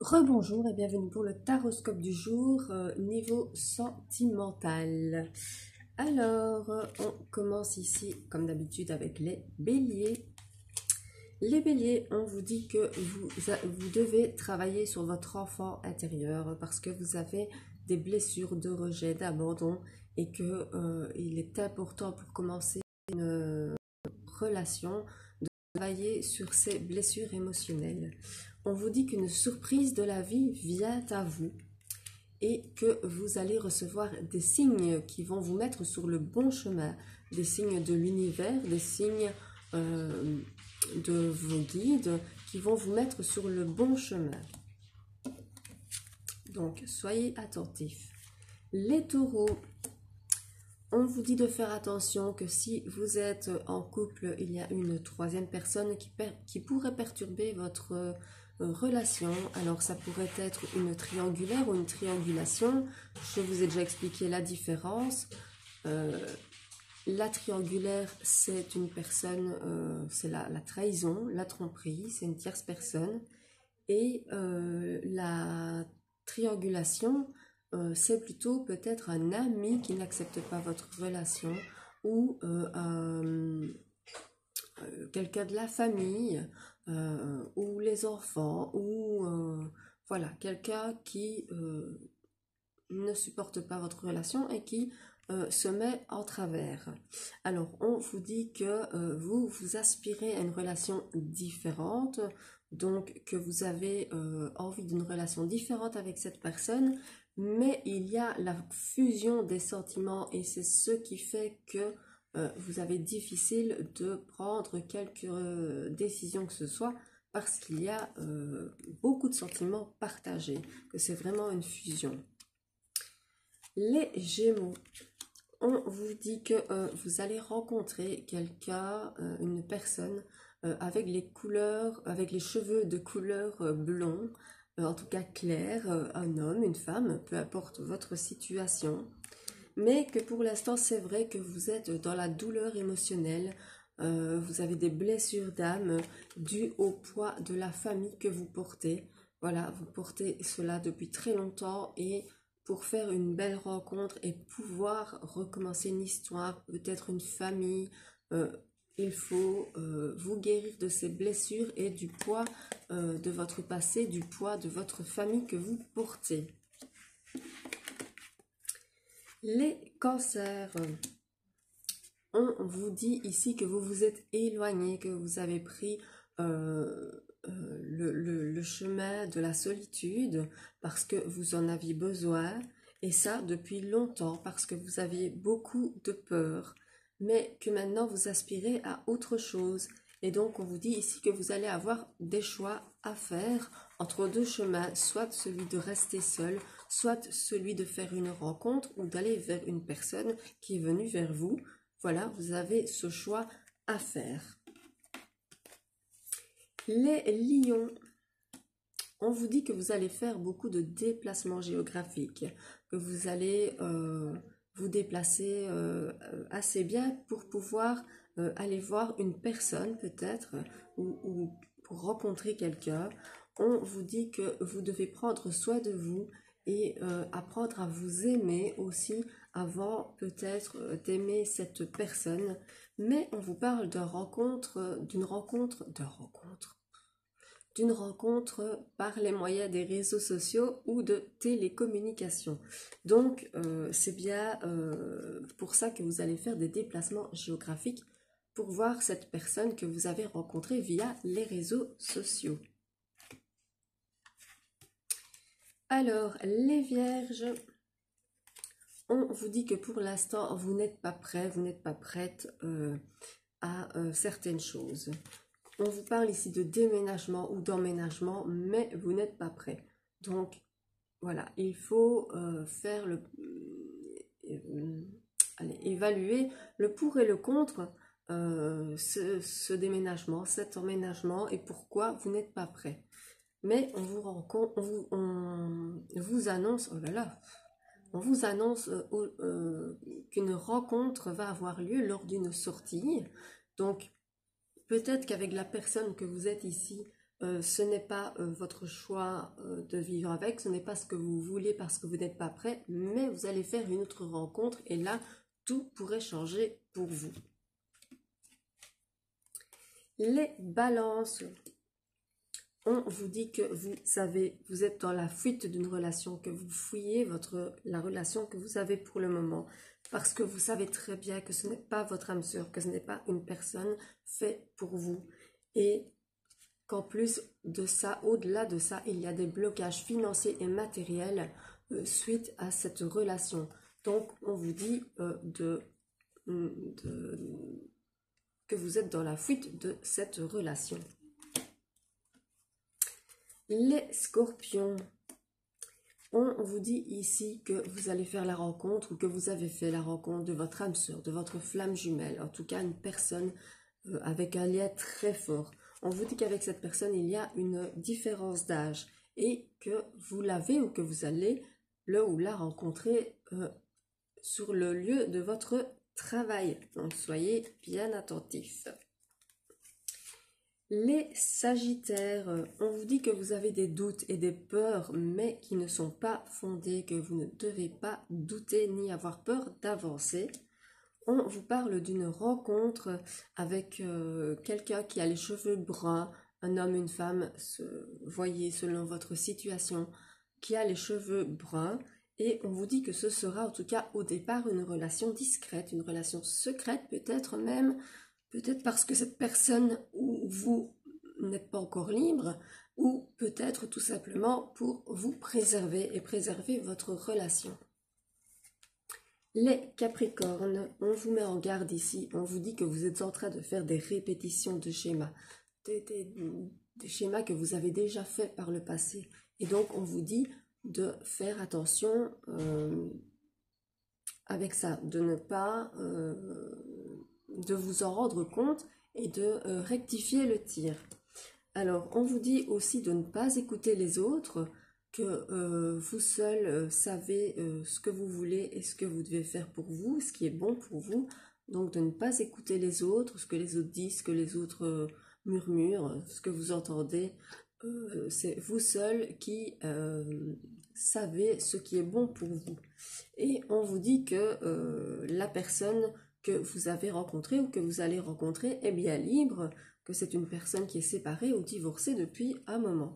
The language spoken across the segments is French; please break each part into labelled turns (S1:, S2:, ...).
S1: Rebonjour et bienvenue pour le taroscope du jour, niveau sentimental. Alors, on commence ici, comme d'habitude, avec les béliers. Les béliers, on vous dit que vous devez travailler sur votre enfant intérieur parce que vous avez des blessures de rejet, d'abandon et que il est important pour commencer une relation de travailler sur ces blessures émotionnelles. On vous dit qu'une surprise de la vie vient à vous et que vous allez recevoir des signes qui vont vous mettre sur le bon chemin, des signes de l'univers, des signes de vos guides qui vont vous mettre sur le bon chemin. Donc, soyez attentifs. Les taureaux, on vous dit de faire attention que si vous êtes en couple, il y a une troisième personne qui pourrait perturber votre relation. Alors ça pourrait être une triangulaire ou une triangulation. Je vous ai déjà expliqué la différence. La triangulaire, c'est une personne, c'est la trahison, la tromperie, c'est une tierce personne. Et la triangulation, c'est plutôt peut-être un ami qui n'accepte pas votre relation ou quelqu'un de la famille ou les enfants ou voilà, quelqu'un qui ne supporte pas votre relation et qui se met en travers. Alors, on vous dit que vous aspirez à une relation différente, donc que vous avez envie d'une relation différente avec cette personne, mais il y a la fusion des sentiments et c'est ce qui fait que vous avez difficile de prendre quelques décisions que ce soit parce qu'il y a beaucoup de sentiments partagés, que c'est vraiment une fusion. Les Gémeaux, on vous dit que vous allez rencontrer quelqu'un, une personne avec avec les cheveux de couleur blond, en tout cas clair, un homme, une femme, peu importe votre situation, mais que pour l'instant c'est vrai que vous êtes dans la douleur émotionnelle, vous avez des blessures d'âme dues au poids de la famille que vous portez. Voilà, vous portez cela depuis très longtemps et pour faire une belle rencontre et pouvoir recommencer une histoire, peut-être une famille, il faut vous guérir de ces blessures et du poids de votre passé, du poids de votre famille que vous portez. Les cancers, on vous dit ici que vous vous êtes éloigné, que vous avez pris le chemin de la solitude parce que vous en aviez besoin et ça depuis longtemps parce que vous aviez beaucoup de peur mais que maintenant vous aspirez à autre chose et donc on vous dit ici que vous allez avoir des choix à faire entre deux chemins, soit celui de rester seul, soit celui de faire une rencontre ou d'aller vers une personne qui est venue vers vous. Voilà, vous avez ce choix à faire. Les lions, on vous dit que vous allez faire beaucoup de déplacements géographiques, que vous allez vous déplacer assez bien pour pouvoir aller voir une personne peut-être ou pour rencontrer quelqu'un. On vous dit que vous devez prendre soin de vous et apprendre à vous aimer aussi avant peut-être d'aimer cette personne. Mais on vous parle d'une rencontre par les moyens des réseaux sociaux ou de télécommunications. Donc, c'est bien pour ça que vous allez faire des déplacements géographiques pour voir cette personne que vous avez rencontrée via les réseaux sociaux. Alors, les vierges, on vous dit que pour l'instant, vous n'êtes pas prêt, vous n'êtes pas prête à certaines choses. On vous parle ici de déménagement ou d'emménagement, mais vous n'êtes pas prêt. Donc, voilà, il faut évaluer le pour et le contre ce déménagement, cet emménagement et pourquoi vous n'êtes pas prêt. Mais on vous annonce, oh là là, on vous annonce qu'une rencontre va avoir lieu lors d'une sortie. Donc, peut-être qu'avec la personne que vous êtes ici, ce n'est pas votre choix de vivre avec, ce n'est pas ce que vous voulez parce que vous n'êtes pas prêt, mais vous allez faire une autre rencontre et là, tout pourrait changer pour vous. Les balances. On vous dit que vous êtes dans la fuite d'une relation, que vous fouillez la relation que vous avez pour le moment, parce que vous savez très bien que ce n'est pas votre âme sœur, que ce n'est pas une personne faite pour vous, et qu'en plus de ça, au-delà de ça, il y a des blocages financiers et matériels suite à cette relation. Donc, on vous dit que vous êtes dans la fuite de cette relation. Les scorpions, on vous dit ici que vous allez faire la rencontre ou que vous avez fait la rencontre de votre âme sœur, de votre flamme jumelle, en tout cas une personne avec un lien très fort. On vous dit qu'avec cette personne, il y a une différence d'âge et que vous l'avez ou que vous allez le ou la rencontrer sur le lieu de votre travail. Donc soyez bien attentifs. Les Sagittaires, on vous dit que vous avez des doutes et des peurs, mais qui ne sont pas fondées, que vous ne devez pas douter ni avoir peur d'avancer. On vous parle d'une rencontre avec quelqu'un qui a les cheveux bruns, un homme, une femme, voyez selon votre situation, qui a les cheveux bruns. Et on vous dit que ce sera en tout cas au départ une relation discrète, une relation secrète, peut-être même... Peut-être parce que cette personne ou vous n'êtes pas encore libre, ou peut-être tout simplement pour vous préserver et préserver votre relation. Les Capricornes, on vous met en garde ici, on vous dit que vous êtes en train de faire des répétitions de schémas, des schémas que vous avez déjà fait par le passé. Et donc on vous dit de faire attention avec ça, de ne pas... de vous en rendre compte et de rectifier le tir. Alors, on vous dit aussi de ne pas écouter les autres, que vous seul savez ce que vous voulez et ce que vous devez faire pour vous, ce qui est bon pour vous. Donc, de ne pas écouter les autres, ce que les autres disent, ce que les autres murmurent, ce que vous entendez. C'est vous seul qui savez ce qui est bon pour vous. Et on vous dit que la personne que vous avez rencontré ou que vous allez rencontrer est bien libre, que c'est une personne qui est séparée ou divorcée depuis un moment.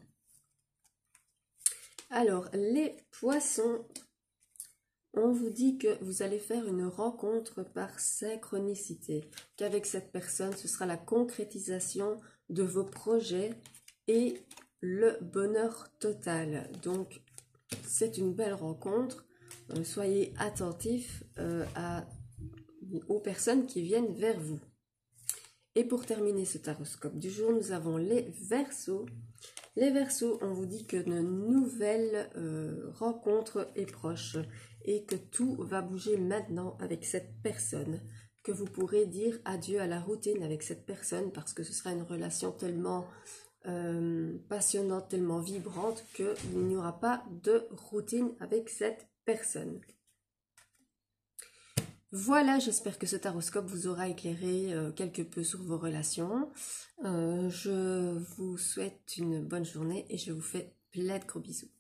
S1: Alors, les poissons, on vous dit que vous allez faire une rencontre par synchronicité, qu'avec cette personne, ce sera la concrétisation de vos projets et le bonheur total. Donc, c'est une belle rencontre. Soyez attentifs aux personnes qui viennent vers vous. Et pour terminer ce taroscope du jour, nous avons les Verseaux. Les Verseaux, on vous dit qu'une nouvelle rencontre est proche et que tout va bouger maintenant avec cette personne, que vous pourrez dire adieu à la routine avec cette personne parce que ce sera une relation tellement passionnante, tellement vibrante qu'il n'y aura pas de routine avec cette personne. Voilà, j'espère que ce taroscope vous aura éclairé quelque peu sur vos relations. Je vous souhaite une bonne journée et je vous fais plein de gros bisous.